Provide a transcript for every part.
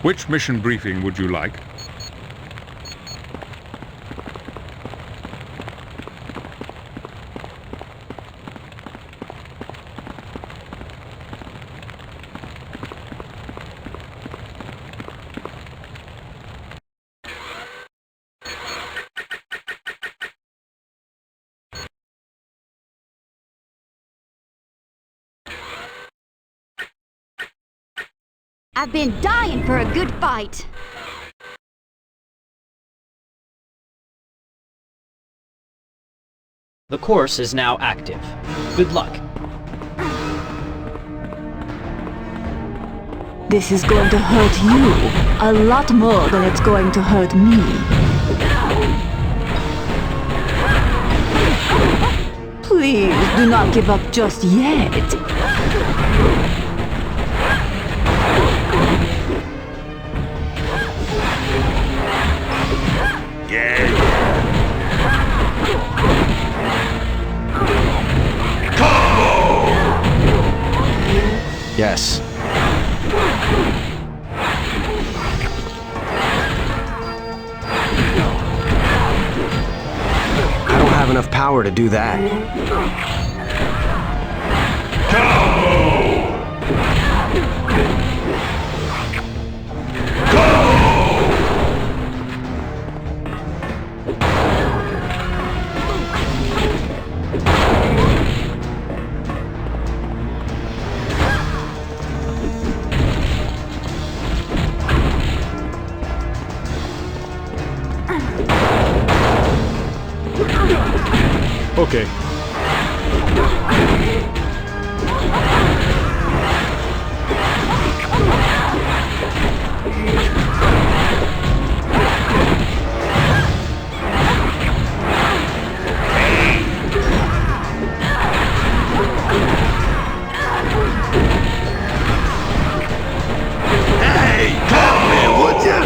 Which mission briefing would you like? I've been dying for a good fight. The course is now active. Good luck. This is going to hurt you a lot more than it's going to hurt me. Please do not give up just yet. Yes. I don't have enough power to do that. Okay.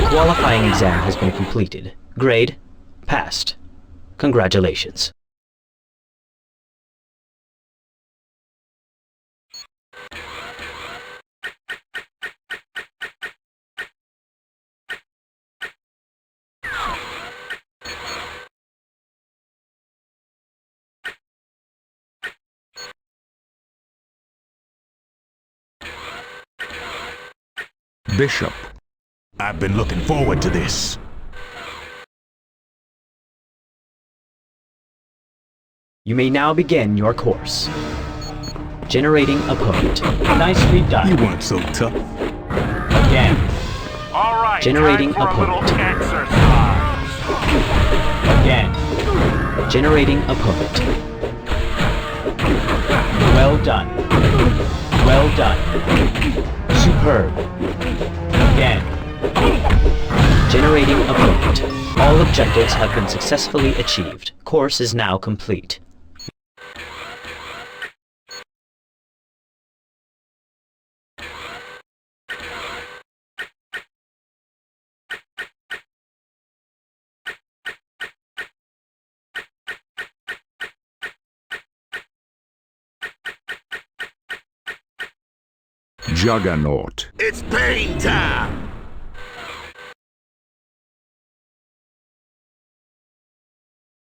Qualifying exam has been completed. Grade: passed. Congratulations. Bishop. I've been looking forward to this. You may now begin your course. Generating opponent. Nicely done. You weren't so tough. Again. All right, Generating time for opponent. a little exercise. Again. Generating opponent. Well done. Well done. Superb. Again. Generating opponent. All objectives have been successfully achieved. Course is now complete. Juggernaut. It's pain time!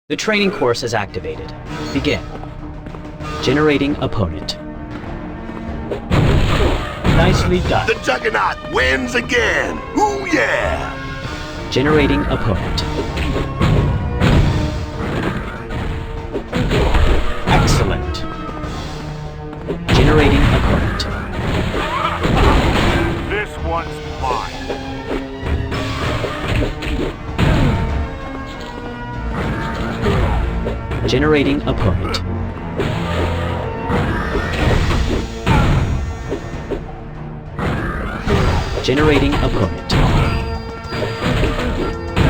The training course is activated. Begin. Generating opponent. Nicely done. The Juggernaut wins again! Ooh yeah! Generating opponent. Excellent. Generating opponent. This one's mine. Generating opponent. Generating opponent.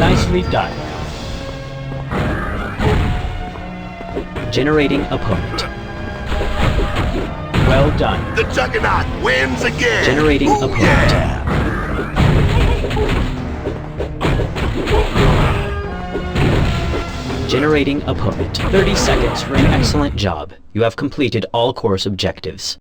Nicely done. Generating opponent. Well done. The Juggernaut wins again! Generating Ooh opponent. yeah! Generating opponent. 30 seconds for an excellent job. You have completed all course objectives.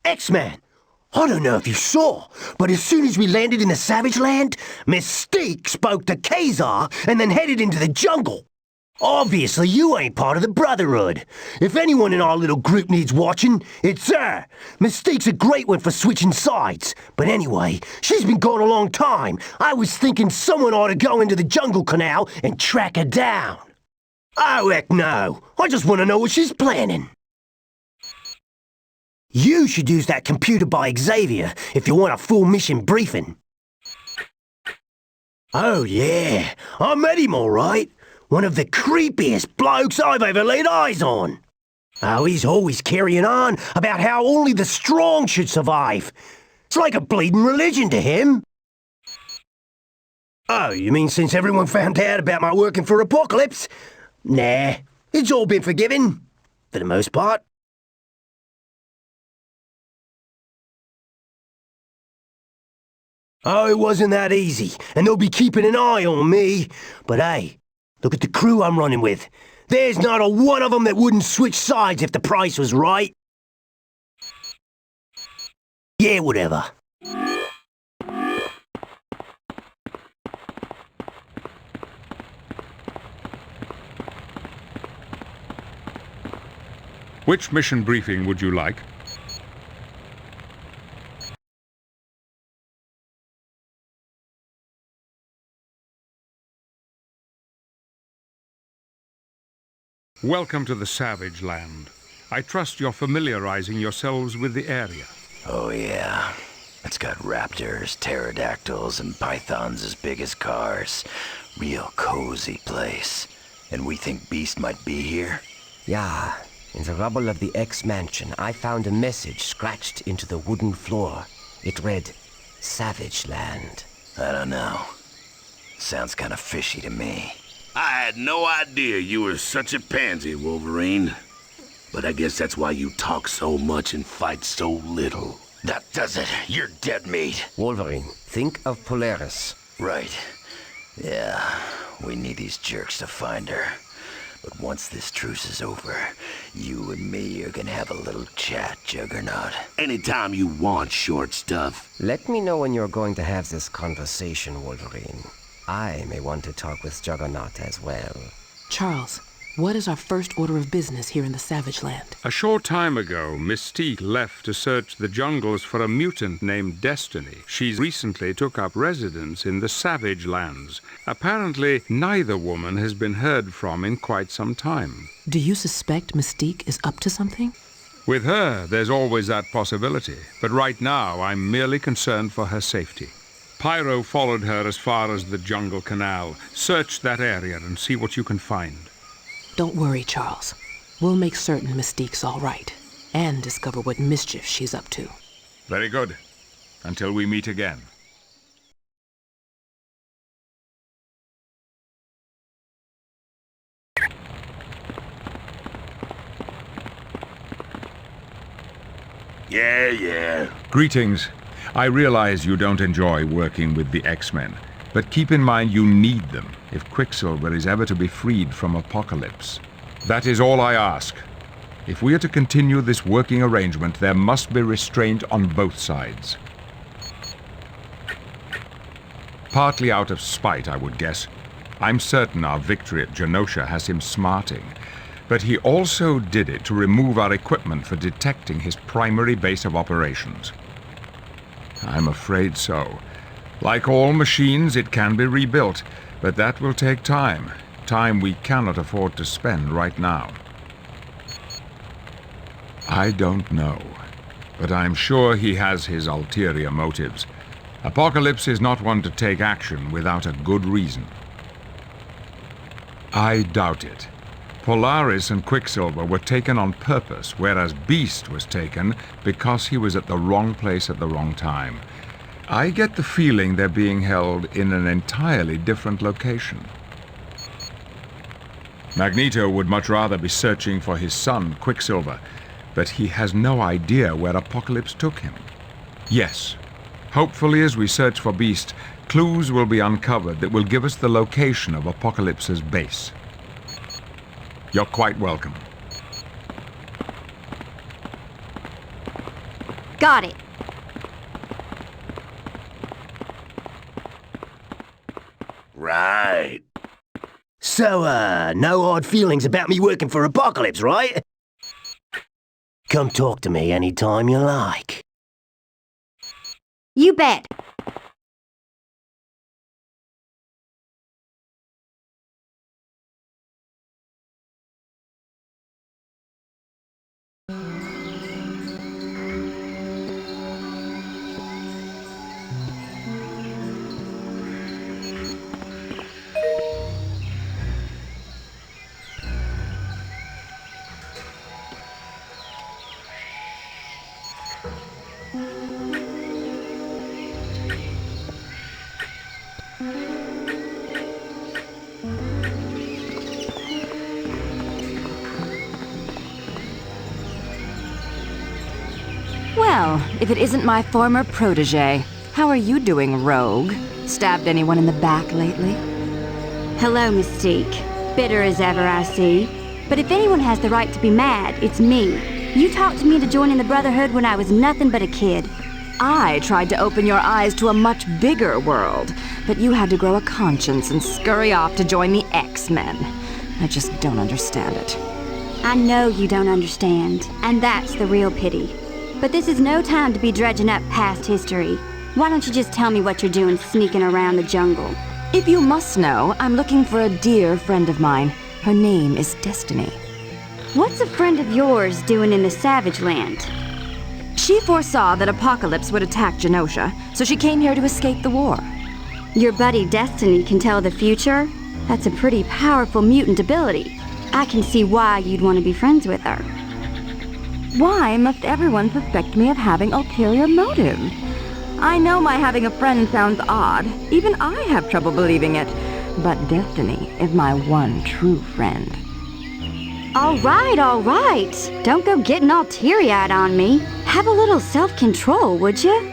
X-Man! I don't know if you saw, but as soon as we landed in the Savage Land, Mystique spoke to Kazar and then headed into the jungle. Obviously, you ain't part of the Brotherhood. If anyone in our little group needs watching, it's her. Mystique's a great one for switching sides. But anyway, she's been gone a long time. I was thinking someone ought to go into the jungle canal and track her down. Oh, heck no. I just want to know what she's planning. You should use that computer by Xavier if you want a full mission briefing. Oh, yeah. I met him all right. One of the creepiest blokes I've ever laid eyes on. Oh, he's always carrying on about how only the strong should survive. It's like a bleeding religion to him. Oh, you mean since everyone found out about my working for Apocalypse? Nah, it's all been forgiven, for the most part. Oh, it wasn't that easy, and they'll be keeping an eye on me. But hey, look at the crew I'm running with. There's not a one of them that wouldn't switch sides if the price was right. Yeah, whatever. Which mission briefing would you like? Welcome to the Savage Land. I trust you're familiarizing yourselves with the area. Oh yeah. It's got raptors, pterodactyls, and pythons as big as cars. Real cozy place. And we think Beast might be here? Yeah, in the rubble of the X-Mansion, I found a message scratched into the wooden floor. It read, Savage Land. I don't know. Sounds kind of fishy to me. I had no idea you were such a pansy, Wolverine. But I guess that's why you talk so much and fight so little. That does it. You're dead meat. Wolverine, think of Polaris. Right. Yeah, we need these jerks to find her. But once this truce is over, you and me are gonna have a little chat, Juggernaut. Anytime you want, short stuff. Let me know when you're going to have this conversation, Wolverine. I may want to talk with Juggernaut as well. Charles, what is our first order of business here in the Savage Land? A short time ago, Mystique left to search the jungles for a mutant named Destiny. She recently took up residence in the Savage Lands. Apparently, neither woman has been heard from in quite some time. Do you suspect Mystique is up to something? With her, there's always that possibility. But right now, I'm merely concerned for her safety. Pyro followed her as far as the jungle canal. Search that area and see what you can find. Don't worry, Charles. We'll make certain Mystique's all right, and discover what mischief she's up to. Very good. Until we meet again. Yeah. Greetings. I realize you don't enjoy working with the X-Men, but keep in mind you need them if Quicksilver is ever to be freed from Apocalypse. That is all I ask. If we are to continue this working arrangement, there must be restraint on both sides. Partly out of spite, I would guess. I'm certain our victory at Genosha has him smarting, but he also did it to remove our equipment for detecting his primary base of operations. I'm afraid so. Like all machines, it can be rebuilt, but that will take time. Time we cannot afford to spend right now. I don't know, but I'm sure he has his ulterior motives. Apocalypse is not one to take action without a good reason. I doubt it. Polaris and Quicksilver were taken on purpose, whereas Beast was taken because he was at the wrong place at the wrong time. I get the feeling they're being held in an entirely different location. Magneto would much rather be searching for his son, Quicksilver, but he has no idea where Apocalypse took him. Yes, hopefully as we search for Beast, clues will be uncovered that will give us the location of Apocalypse's base. You're quite welcome. Got it. Right. So, no hard feelings about me working for Apocalypse, right? Come talk to me anytime you like. You bet. Well, if it isn't my former protege, how are you doing, rogue? Stabbed anyone in the back lately? Hello, Mystique. Bitter as ever, I see. But if anyone has the right to be mad, it's me. You talked me into joining the Brotherhood when I was nothing but a kid. I tried to open your eyes to a much bigger world, but you had to grow a conscience and scurry off to join the X-Men. I just don't understand it. I know you don't understand, and that's the real pity. But this is no time to be dredging up past history. Why don't you just tell me what you're doing sneaking around the jungle? If you must know, I'm looking for a dear friend of mine. Her name is Destiny. What's a friend of yours doing in the Savage Land? She foresaw that Apocalypse would attack Genosha, so she came here to escape the war. Your buddy Destiny can tell the future? That's a pretty powerful mutant ability. I can see why you'd want to be friends with her. Why must everyone suspect me of having ulterior motive? I know my having a friend sounds odd. Even I have trouble believing it. But Destiny is my one true friend. All right. Don't go getting all teary-eyed on me. Have a little self-control, would you?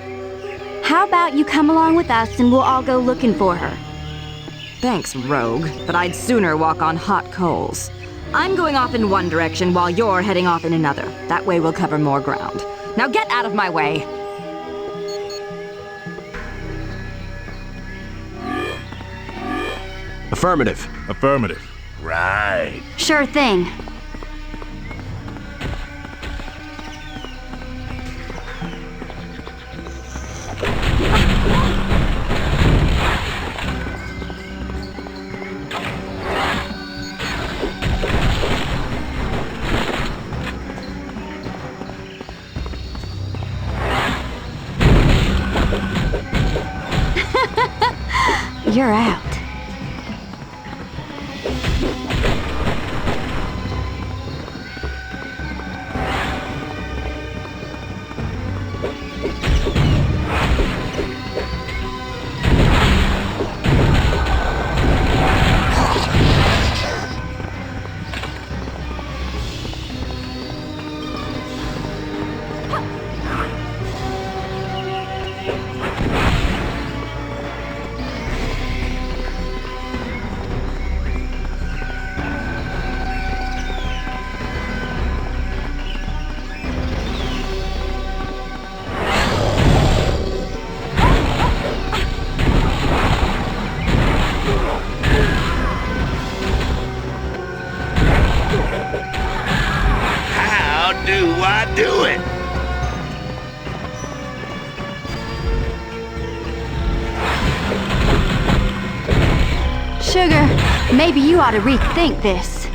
How about you come along with us and we'll all go looking for her? Thanks, rogue, but I'd sooner walk on hot coals. I'm going off in one direction while you're heading off in another. That way we'll cover more ground. Now get out of my way! Affirmative. Affirmative. Right. Sure thing. You're out. Do I do it? Sugar, maybe you ought to rethink this.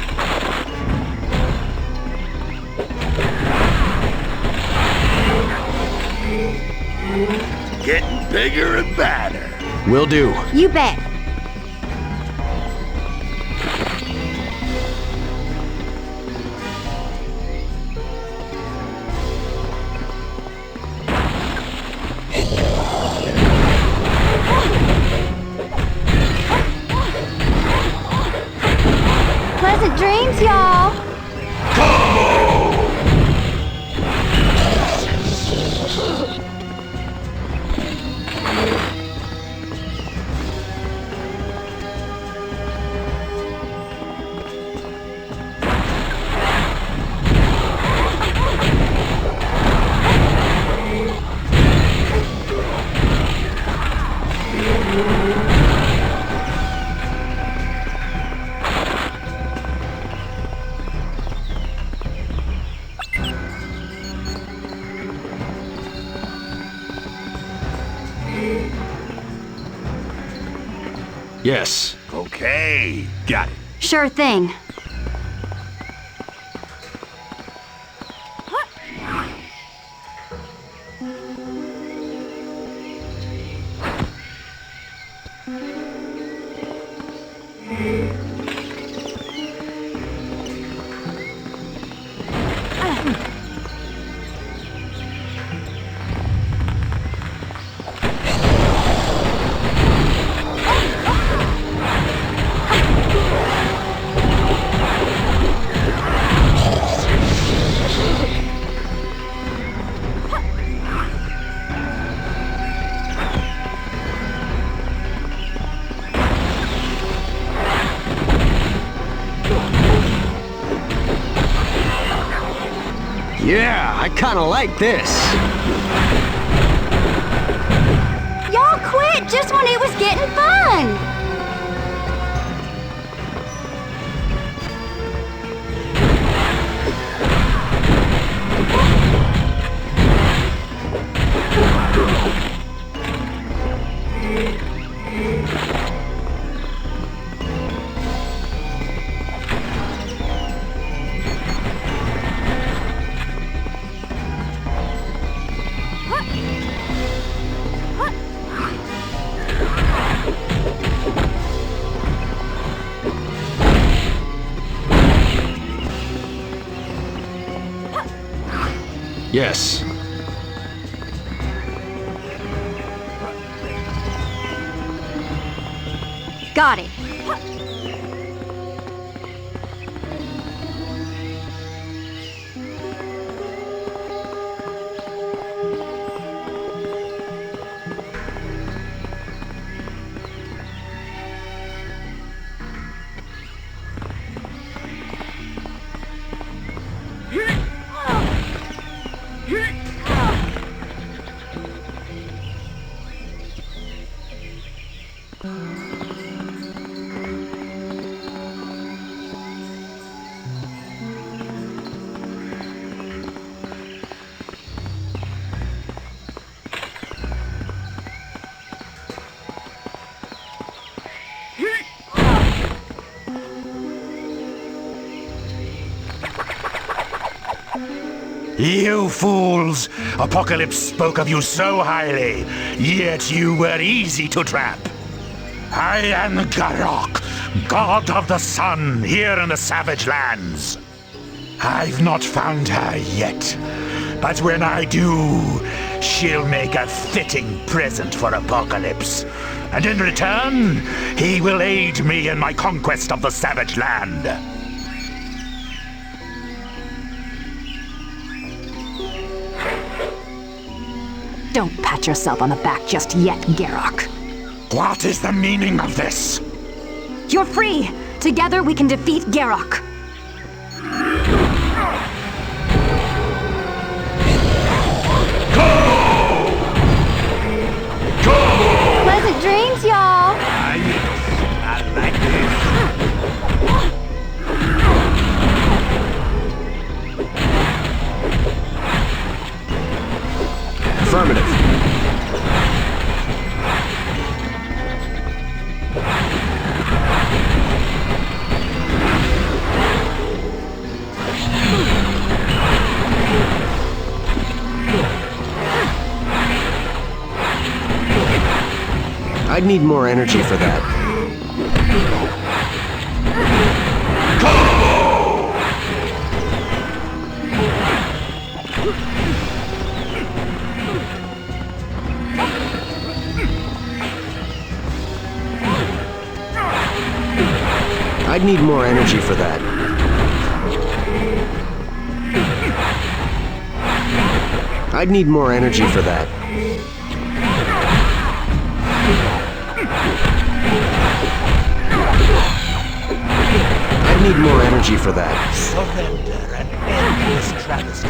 Getting bigger and badder. Will do. You bet. Pleasant dreams, y'all. Yes. Okay, got it. Sure thing. Yeah, I kinda like this. Y'all quit just when it was getting fun! Yes. Got it. You fools! Apocalypse spoke of you so highly, yet you were easy to trap. I am Garok, god of the sun here in the Savage Lands. I've not found her yet, but when I do, she'll make a fitting present for Apocalypse. And in return, he will aid me in my conquest of the Savage Land. Don't pat yourself on the back just yet, Garok. What is the meaning of this? You're free! Together we can defeat Garok! Pleasant dreams, y'all! I like this. Affirmative. I'd need more energy for that. I'd need more energy for that. I'd need more energy for that. I'd need more energy for that. Surrender and end this travesty.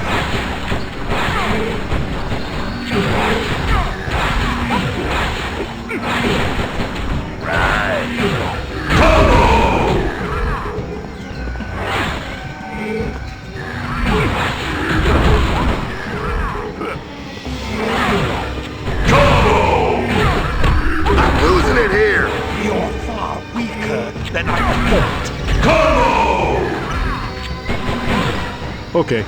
I'm losing it here! You're far weaker than I thought. Okay.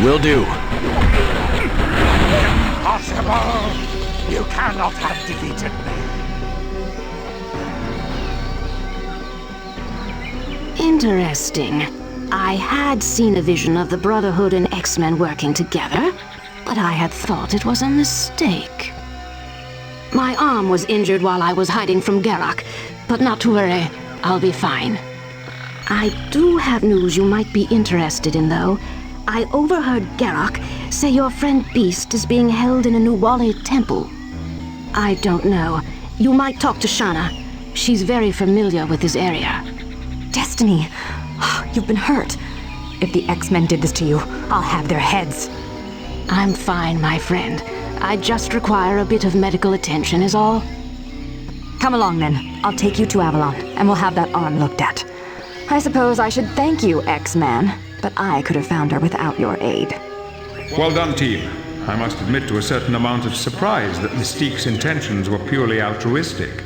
Will do. Impossible! You cannot have defeated me. Interesting. I had seen a vision of the Brotherhood and X-Men working together, but I had thought it was a mistake. My arm was injured while I was hiding from Garok, but not to worry, I'll be fine. I do have news you might be interested in, though. I overheard Garok say your friend Beast is being held in a Nuwali temple. I don't know. You might talk to Shana. She's very familiar with this area. Destiny, you've been hurt. If the X-Men did this to you, I'll have their heads. I'm fine, my friend. I just require a bit of medical attention is all. Come along then. I'll take you to Avalon, and we'll have that arm looked at. I suppose I should thank you, X-Man, but I could have found her without your aid. Well done, team. I must admit to a certain amount of surprise that Mystique's intentions were purely altruistic.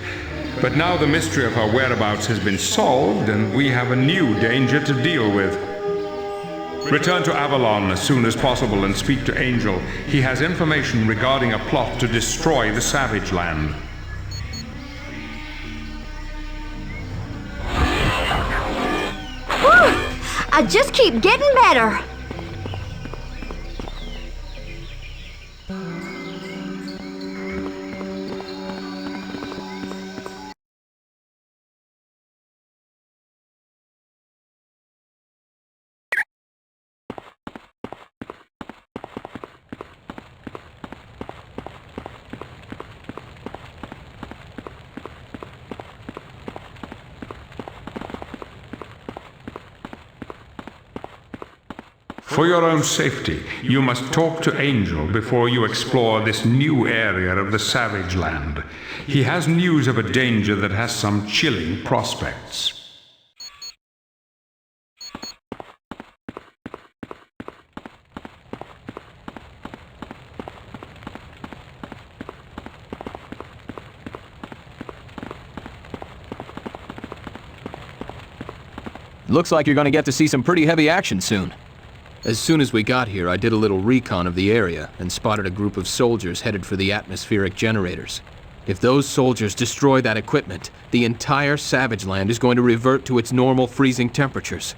But now the mystery of her whereabouts has been solved, and we have a new danger to deal with. Return to Avalon as soon as possible and speak to Angel. He has information regarding a plot to destroy the Savage Land. I just keep getting better. For your own safety, you must talk to Angel before you explore this new area of the Savage Land. He has news of a danger that has some chilling prospects. Looks like you're gonna get to see some pretty heavy action soon. As soon as we got here, I did a little recon of the area and spotted a group of soldiers headed for the atmospheric generators. If those soldiers destroy that equipment, the entire Savage Land is going to revert to its normal freezing temperatures.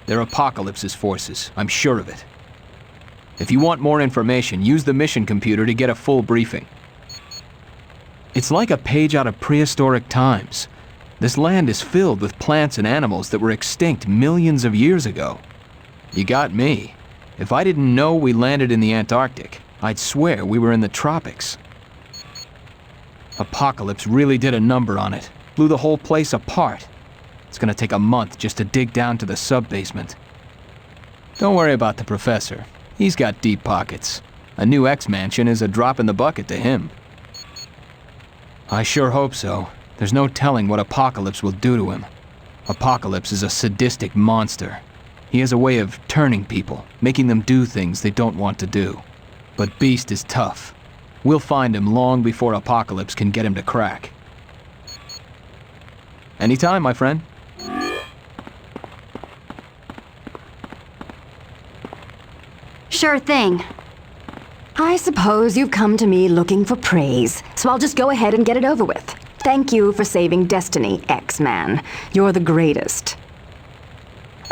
They're Apocalypse's forces, I'm sure of it. If you want more information, use the mission computer to get a full briefing. It's like a page out of prehistoric times. This land is filled with plants and animals that were extinct millions of years ago. You got me. If I didn't know we landed in the Antarctic, I'd swear we were in the tropics. Apocalypse really did a number on it. Blew the whole place apart. It's gonna take a month just to dig down to the sub-basement. Don't worry about the professor. He's got deep pockets. A new X-Mansion is a drop in the bucket to him. I sure hope so. There's no telling what Apocalypse will do to him. Apocalypse is a sadistic monster. He has a way of turning people, making them do things they don't want to do. But Beast is tough. We'll find him long before Apocalypse can get him to crack. Anytime, my friend. Sure thing. I suppose you've come to me looking for praise, so I'll just go ahead and get it over with. Thank you for saving Destiny, X-Man. You're the greatest.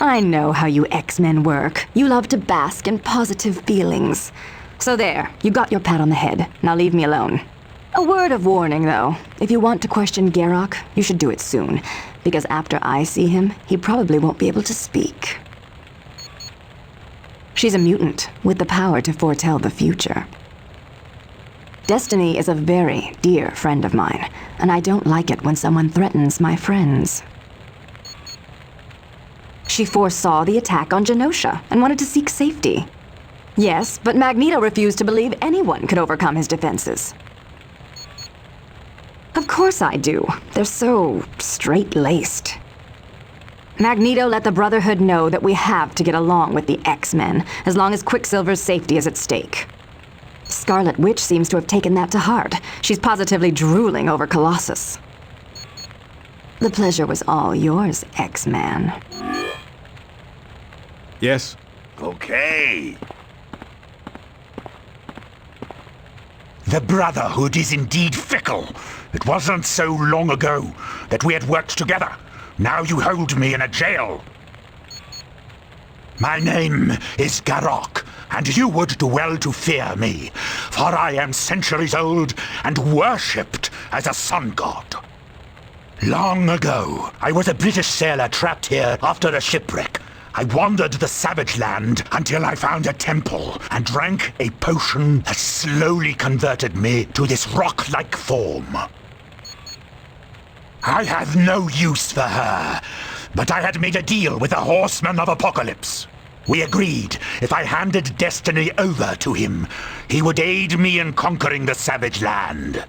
I know how you X-Men work. You love to bask in positive feelings. So there, you got your pat on the head. Now leave me alone. A word of warning, though. If you want to question Garok, you should do it soon. Because after I see him, he probably won't be able to speak. She's a mutant, with the power to foretell the future. Destiny is a very dear friend of mine, and I don't like it when someone threatens my friends. She foresaw the attack on Genosha and wanted to seek safety. Yes, but Magneto refused to believe anyone could overcome his defenses. Of course I do. They're so straight-laced. Magneto let the Brotherhood know that we have to get along with the X-Men, as long as Quicksilver's safety is at stake. Scarlet Witch seems to have taken that to heart. She's positively drooling over Colossus. The pleasure was all yours, X-Man. Yes? Okay. The Brotherhood is indeed fickle. It wasn't so long ago that we had worked together. Now you hold me in a jail. My name is Garok, and you would do well to fear me, for I am centuries old and worshipped as a sun god. Long ago, I was a British sailor trapped here after a shipwreck. I wandered the Savage Land until I found a temple and drank a potion that slowly converted me to this rock-like form. I have no use for her, but I had made a deal with the Horseman of Apocalypse. We agreed if I handed Destiny over to him, he would aid me in conquering the Savage Land.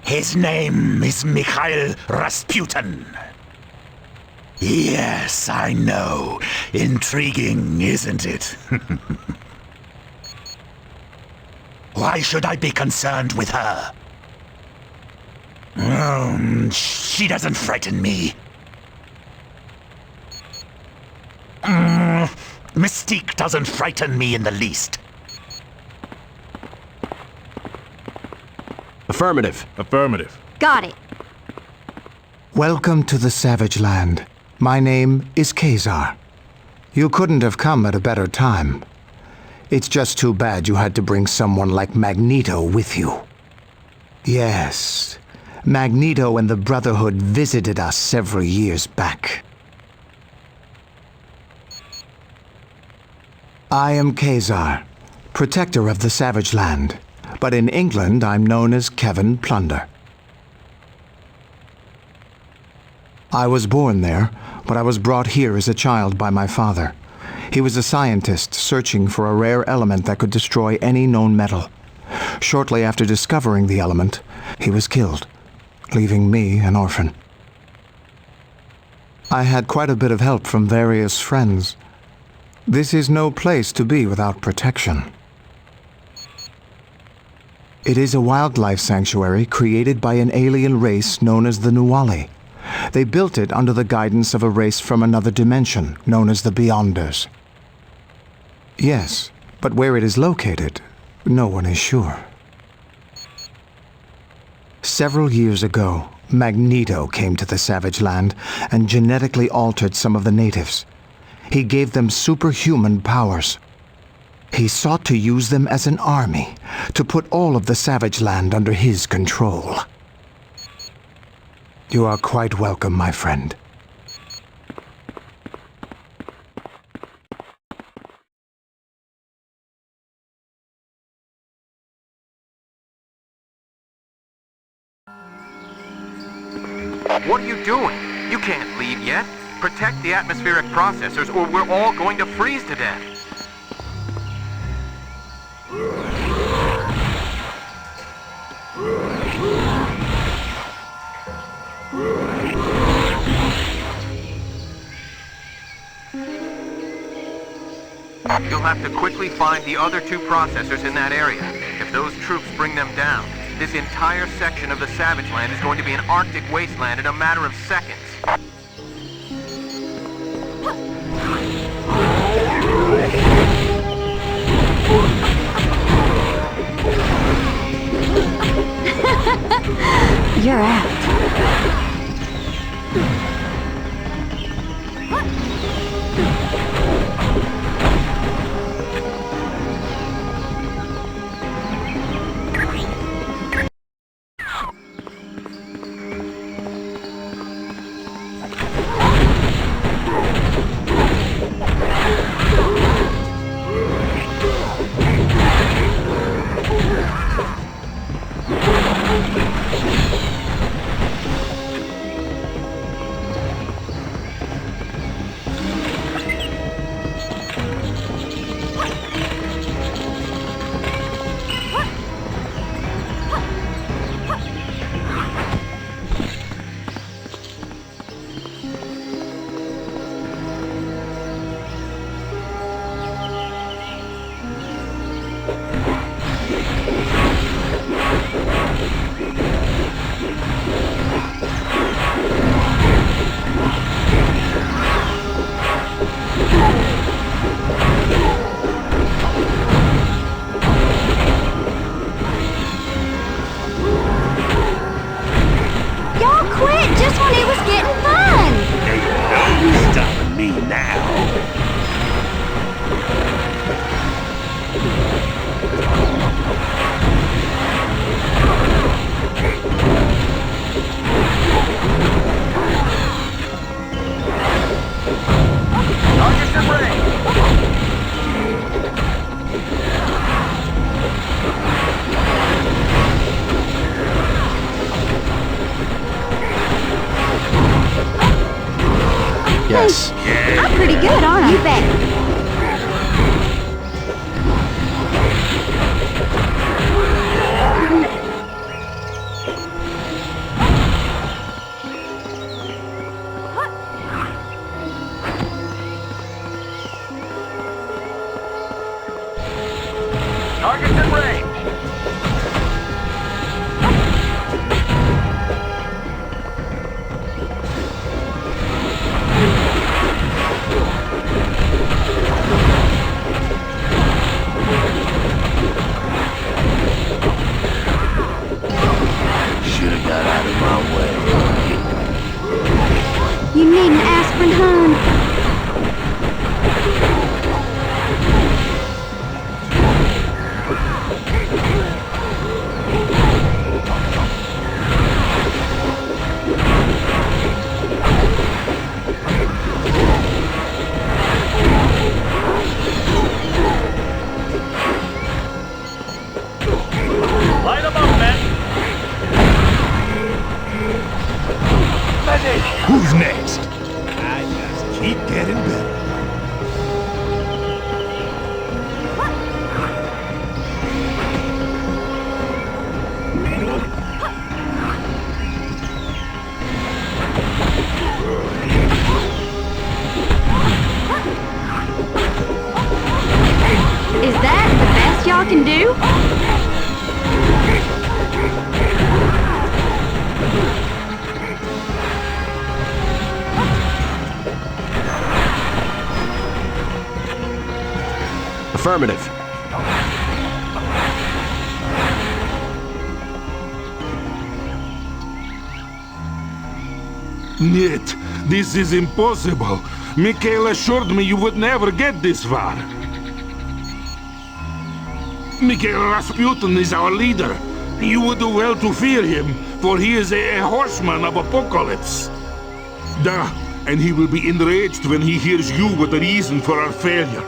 His name is Mikhail Rasputin. Yes, I know. Intriguing, isn't it? Why should I be concerned with her? She doesn't frighten me. Mystique doesn't frighten me in the least. Affirmative. Affirmative. Got it. Welcome to the Savage Land. My name is Kazar. You couldn't have come at a better time. It's just too bad you had to bring someone like Magneto with you. Yes, Magneto and the Brotherhood visited us several years back. I am Kazar, protector of the Savage Land, but in England I'm known as Kevin Plunder. I was born there, but I was brought here as a child by my father. He was a scientist searching for a rare element that could destroy any known metal. Shortly after discovering the element, he was killed, leaving me an orphan. I had quite a bit of help from various friends. This is no place to be without protection. It is a wildlife sanctuary created by an alien race known as the Nuwali. They built it under the guidance of a race from another dimension, known as the Beyonders. Yes, but where it is located, no one is sure. Several years ago, Magneto came to the Savage Land and genetically altered some of the natives. He gave them superhuman powers. He sought to use them as an army, to put all of the Savage Land under his control. You are quite welcome, my friend. What are you doing? You can't leave yet. Protect the atmospheric processors or we're all going to freeze to death. You'll have to quickly find the other two processors in that area. If those troops bring them down, this entire section of the Savage Land is going to be an Arctic wasteland in a matter of seconds. You're out. Y'all quit just when it was getting fun! Ain't no stopping me now. Targets in range. Yes. I'm pretty good, aren't I? You bet. Targets in range. Should've got out of my way. You need an aspirin, hon. Light them up, men. Who's next? I just keep getting better. Is that the best y'all can do? Affirmative. Niet, this is impossible. Mikhail assured me you would never get this far. Mikhail Rasputin is our leader. You would do well to fear him, for he is a horseman of apocalypse. Duh, and he will be enraged when he hears you were the reason for our failure.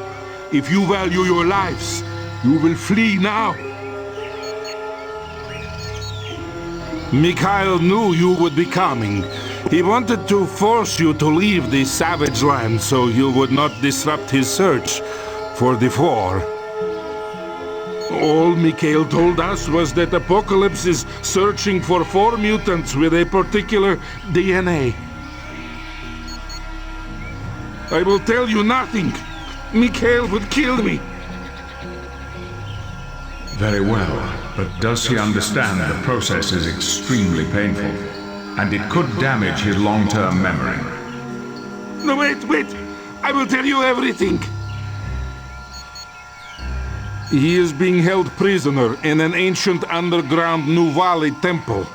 If you value your lives, you will flee now. Mikhail knew you would be coming. He wanted to force you to leave the savage land so you would not disrupt his search for the Four. All Mikhail told us was that Apocalypse is searching for 4 mutants with a particular DNA. I will tell you nothing. Mikhail would kill me. Very well, but does he understand the process is extremely painful, and it could damage his long-term memory? No, wait! I will tell you everything. He is being held prisoner in an ancient underground Nuvali temple.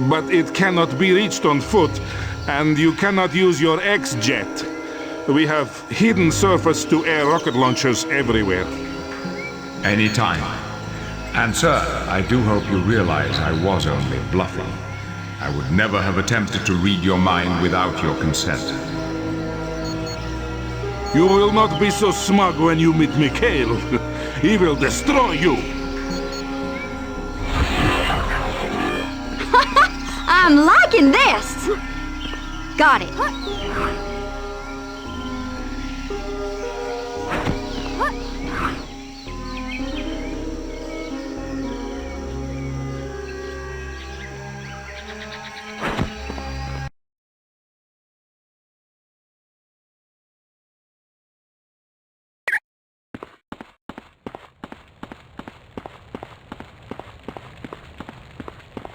But it cannot be reached on foot, and you cannot use your X-jet. We have hidden surface-to-air rocket launchers everywhere. Anytime. And sir, I do hope you realize I was only bluffing. I would never have attempted to read your mind without your consent. You will not be so smug when you meet Mikhail. He will destroy you. I'm liking this! Got it.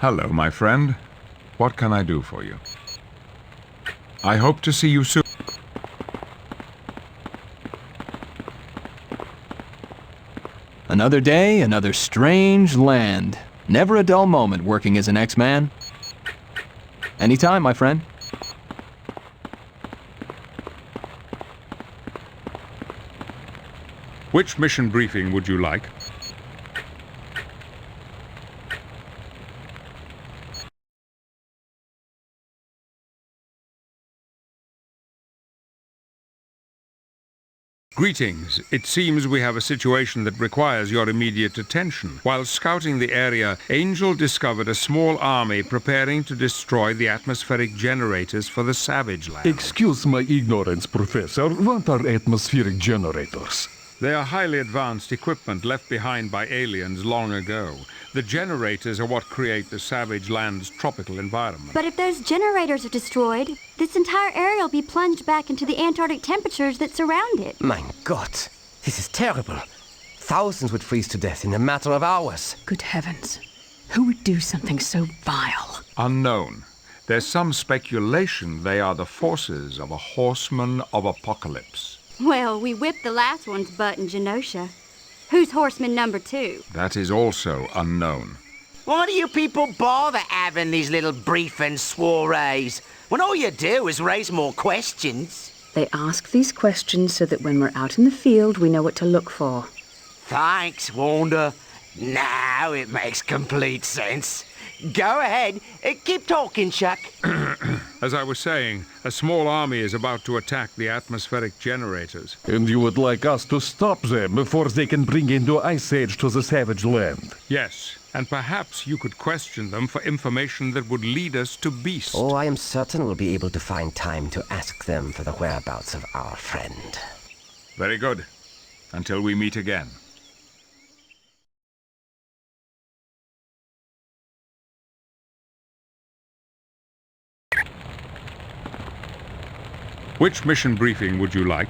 Hello, my friend. What can I do for you? I hope to see you soon. Another day, another strange land. Never a dull moment working as an X-Man. Anytime, my friend. Which mission briefing would you like? Greetings. It seems we have a situation that requires your immediate attention. While scouting the area, Angel discovered a small army preparing to destroy the atmospheric generators for the Savage Land. Excuse my ignorance, Professor. What are atmospheric generators? They are highly advanced equipment left behind by aliens long ago. The generators are what create the Savage Land's tropical environment. But if those generators are destroyed, this entire area will be plunged back into the Antarctic temperatures that surround it. Mein Gott, this is terrible. Thousands would freeze to death in a matter of hours. Good heavens. Who would do something so vile? Unknown. There's some speculation they are the forces of a horseman of apocalypse. Well, we whipped the last one's butt in Genosha. Who's horseman number 2? That is also unknown. Why do you people bother having these little briefing soirees when all you do is raise more questions? They ask these questions so that when we're out in the field, we know what to look for. Thanks, Wanda. Now it makes complete sense. Go ahead. Keep talking, Chuck. As I was saying, a small army is about to attack the atmospheric generators. And you would like us to stop them before they can bring into Ice Age to the Savage Land? Yes, and perhaps you could question them for information that would lead us to Beast. Oh, I am certain we'll be able to find time to ask them for the whereabouts of our friend. Very good. Until we meet again. Which mission briefing would you like?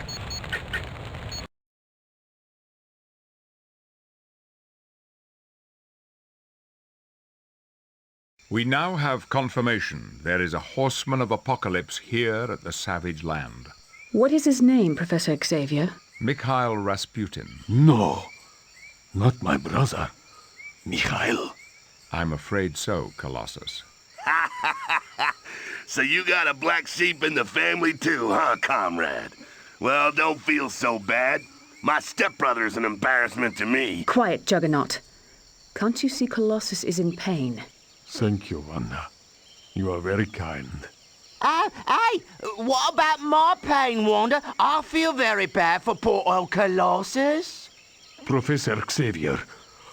We now have confirmation there is a horseman of apocalypse here at the Savage Land. What is his name, Professor Xavier? Mikhail Rasputin. No, not my brother, Mikhail. I'm afraid so, Colossus. So you got a black sheep in the family too, huh, comrade? Well, don't feel so bad. My stepbrother's an embarrassment to me. Quiet, Juggernaut. Can't you see Colossus is in pain? Thank you, Wanda. You are very kind. Hey, what about my pain, Wanda? I feel very bad for poor old Colossus. Professor Xavier,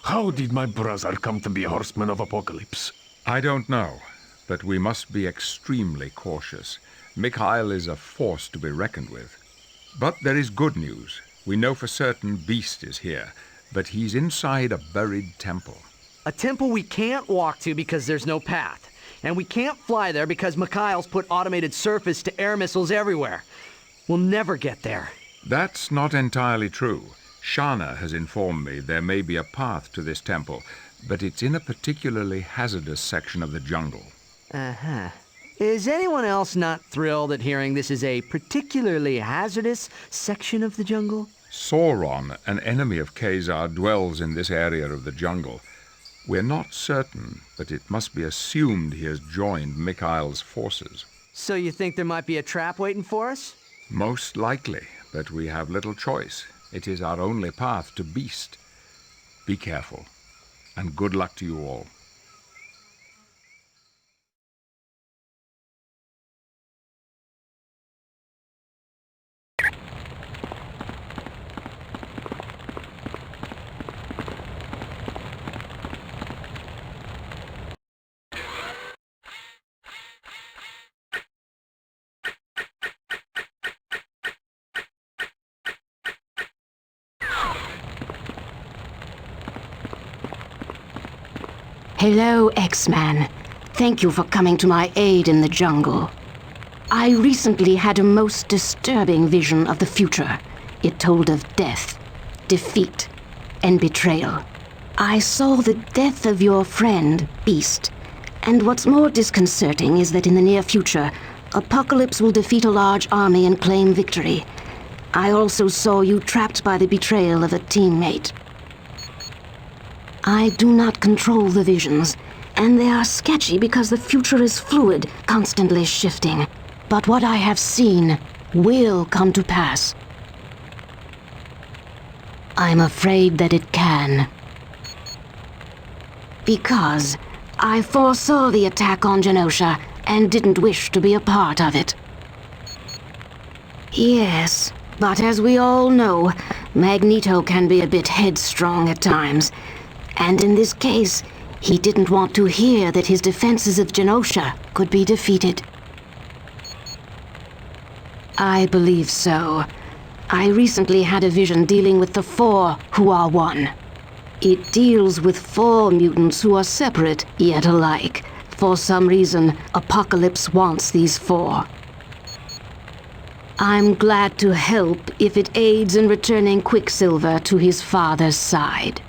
how did my brother come to be Horseman of Apocalypse? I don't know, but we must be extremely cautious. Mikhail is a force to be reckoned with. But there is good news. We know for certain Beast is here, but he's inside a buried temple. A temple we can't walk to because there's no path. And we can't fly there because Mikhail's put automated surface-to-air missiles everywhere. We'll never get there. That's not entirely true. Shana has informed me there may be a path to this temple, but it's in a particularly hazardous section of the jungle. Uh-huh. Is anyone else not thrilled at hearing this is a particularly hazardous section of the jungle? Sauron, an enemy of Khazar, dwells in this area of the jungle. We're not certain, but it must be assumed he has joined Mikhail's forces. So you think there might be a trap waiting for us? Most likely, but we have little choice. It is our only path to Beast. Be careful, and good luck to you all. Hello, X-Man. Thank you for coming to my aid in the jungle. I recently had a most disturbing vision of the future. It told of death, defeat, and betrayal. I saw the death of your friend, Beast, And what's more disconcerting is that in the near future, Apocalypse will defeat a large army and claim victory. I also saw you trapped by the betrayal of a teammate. I do not control the visions, and they are sketchy because the future is fluid, constantly shifting. But what I have seen will come to pass. I'm afraid that it can. Because I foresaw the attack on Genosha and didn't wish to be a part of it. Yes, but as we all know, Magneto can be a bit headstrong at times. And in this case, he didn't want to hear that his defenses of Genosha could be defeated. I believe so. I recently had a vision dealing with the Four who are one. It deals with 4 mutants who are separate, yet alike. For some reason, Apocalypse wants these 4. I'm glad to help if it aids in returning Quicksilver to his father's side.